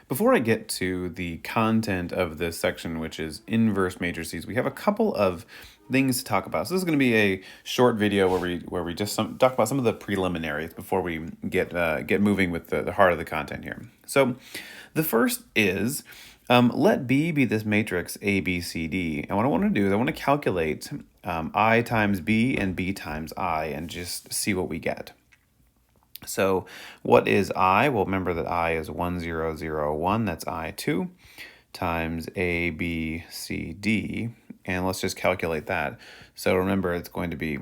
Before I get to the content of this section, which is inverse matrices, we have a couple of things to talk about. So this is going to be a short video where we just talk about some of the preliminaries before we get moving with the heart of the content here. So the first is let B be this matrix A, B, C, D. And what I want to do is I want to calculate I times B and B times I and just see what we get. So what is I? Well, remember that I is 1, 0, 0, 1. That's I2 times A, B, C, D. And let's just calculate that. So remember, it's going to be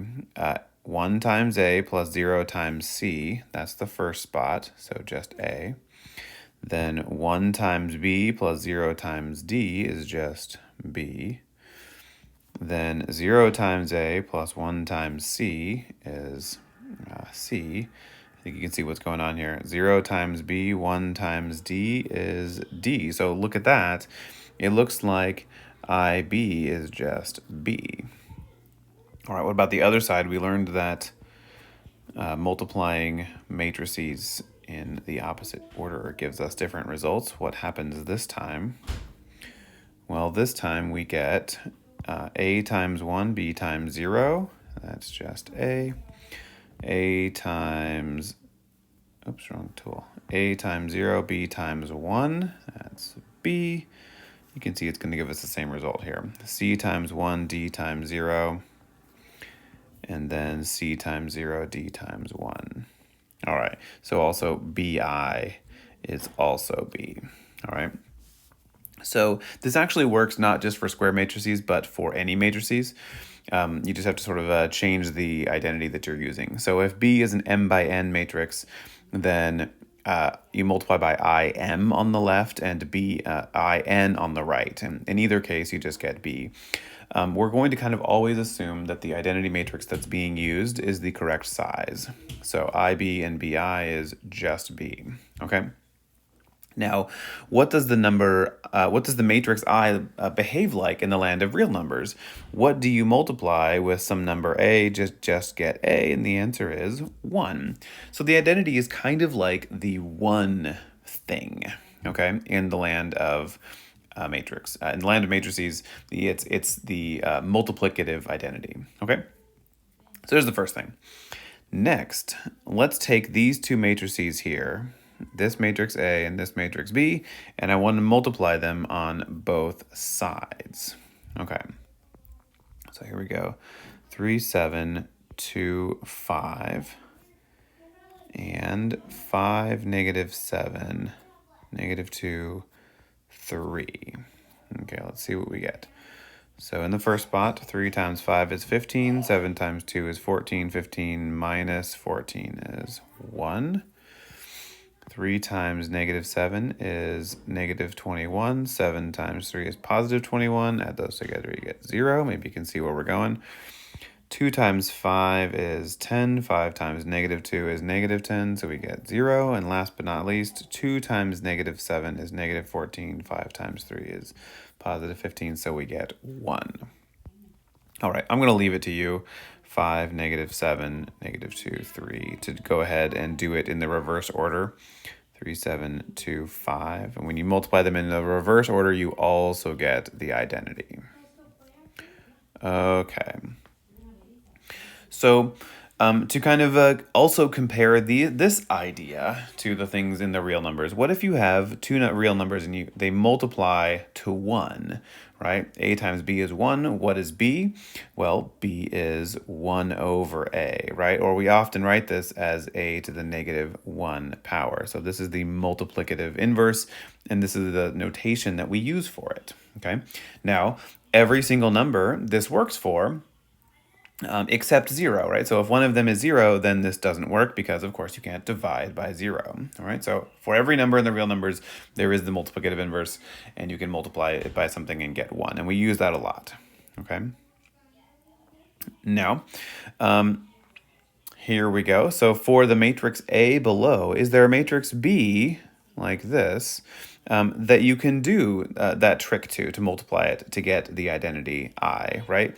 1 times A plus 0 times C. That's the first spot, so just A. Then 1 times B plus 0 times D is just B. Then 0 times A plus 1 times C is C. I think you can see what's going on here. 0 times B, 1 times D is D. So look at that. It looks like IB is just B. All right, what about the other side? We learned that multiplying matrices in the opposite order gives us different results. What happens this time? Well, this time we get A times 1, B times 0. That's just A. A times, oops, wrong tool. A times 0, B times 1, that's B. You can see it's going to give us the same result here. C times 1, D times 0, and then C times 0, D times 1. All right, so also BI is also B. All right. So this actually works not just for square matrices, but for any matrices. You just have to sort of change the identity that you're using. So if B is an m by n matrix, then you multiply by im on the left and b in on the right. And in either case, you just get B. We're going to kind of always assume that the identity matrix that's being used is the correct size. So IB and BI is just B, okay? Now, what does the matrix I behave like in the land of real numbers? What do you multiply with some number A? Just get A, and the answer is 1. So the identity is kind of like the one thing, okay, in the land of matrix. In the land of matrices, it's the multiplicative identity, okay? So there's the first thing. Next, let's take these two matrices here, this matrix A and this matrix B, and I want to multiply them on both sides. Okay, so here we go. 3, 7, 2, 5, and 5, negative 7, negative 2, 3. Okay, let's see what we get. So in the first spot, 3 times 5 is 15, 7 times 2 is 14, 15 minus 14 is 1. 3 times negative 7 is negative 21. 7 times 3 is positive 21. Add those together, you get 0. Maybe you can see where we're going. 2 times 5 is 10. 5 times negative 2 is negative 10, so we get 0. And last but not least, 2 times negative 7 is negative 14. 5 times 3 is positive 15, so we get 1. All right, I'm going to leave it to you. 5, negative 7, negative 2, 3, to go ahead and do it in the reverse order. 3, 7, 2, 5. And when you multiply them in the reverse order, you also get the identity. Okay. So to kind of also compare this idea to the things in the real numbers, what if you have two real numbers and they multiply to 1? Right? A times B is 1. What is B? Well, B is 1 over A, right? Or we often write this as A to the negative 1 power. So this is the multiplicative inverse, and this is the notation that we use for it, okay? Now, every single number this works for, except 0, right? So if one of them is 0, then this doesn't work because, of course, you can't divide by 0, all right? So for every number in the real numbers, there is the multiplicative inverse, and you can multiply it by something and get 1, and we use that a lot, okay? Now, here we go. So for the matrix A below, is there a matrix B, like this, that you can do that trick to multiply it to get the identity I, right?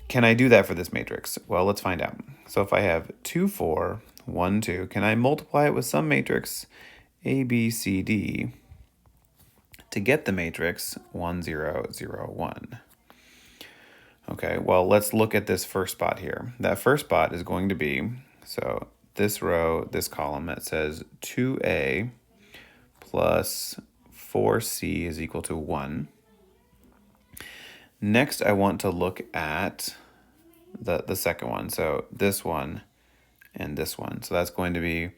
Can I do that for this matrix? Well, let's find out. So if I have 2, 4, 1, 2, can I multiply it with some matrix A, B, C, D to get the matrix 1, 0, 0, 1. Okay, well, let's look at this first spot here. That first spot is going to be, so this row, this column that says 2a plus 4c is equal to 1. Next, I want to look at the second one. So this one and this one. So that's going to be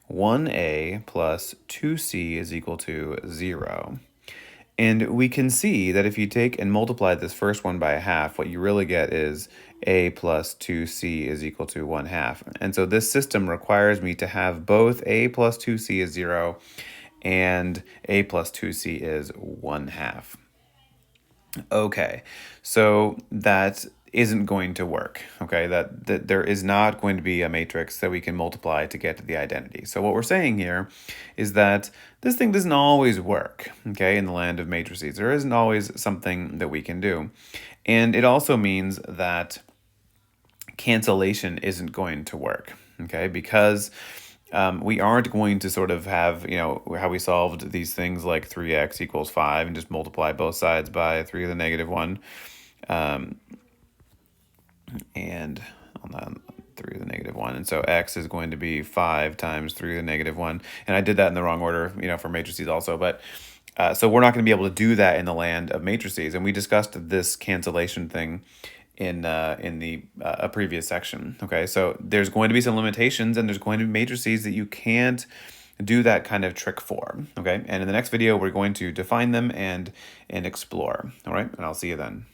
1a plus 2c is equal to 0. And we can see that if you take and multiply this first one by a half, what you really get is a plus 2c is equal to 1/2. And so this system requires me to have both a plus 2c is 0 and a plus 2c is 1/2. Okay, so that isn't going to work, okay? That there is not going to be a matrix that we can multiply to get to the identity. So what we're saying here is that this thing doesn't always work, okay, in the land of matrices. There isn't always something that we can do. And it also means that cancellation isn't going to work, okay, because we aren't going to sort of have, how we solved these things like 3x equals 5 and just multiply both sides by 3 to the negative 1. And on that 3 to the negative 1. And so x is going to be 5 times 3 to the negative 1. And I did that in the wrong order, for matrices also. But so we're not going to be able to do that in the land of matrices. And we discussed this cancellation thing in a previous section. Okay, so there's going to be some limitations, and there's going to be matrices that you can't do that kind of trick for. Okay, and in the next video, we're going to define them and explore. All right, and I'll see you then.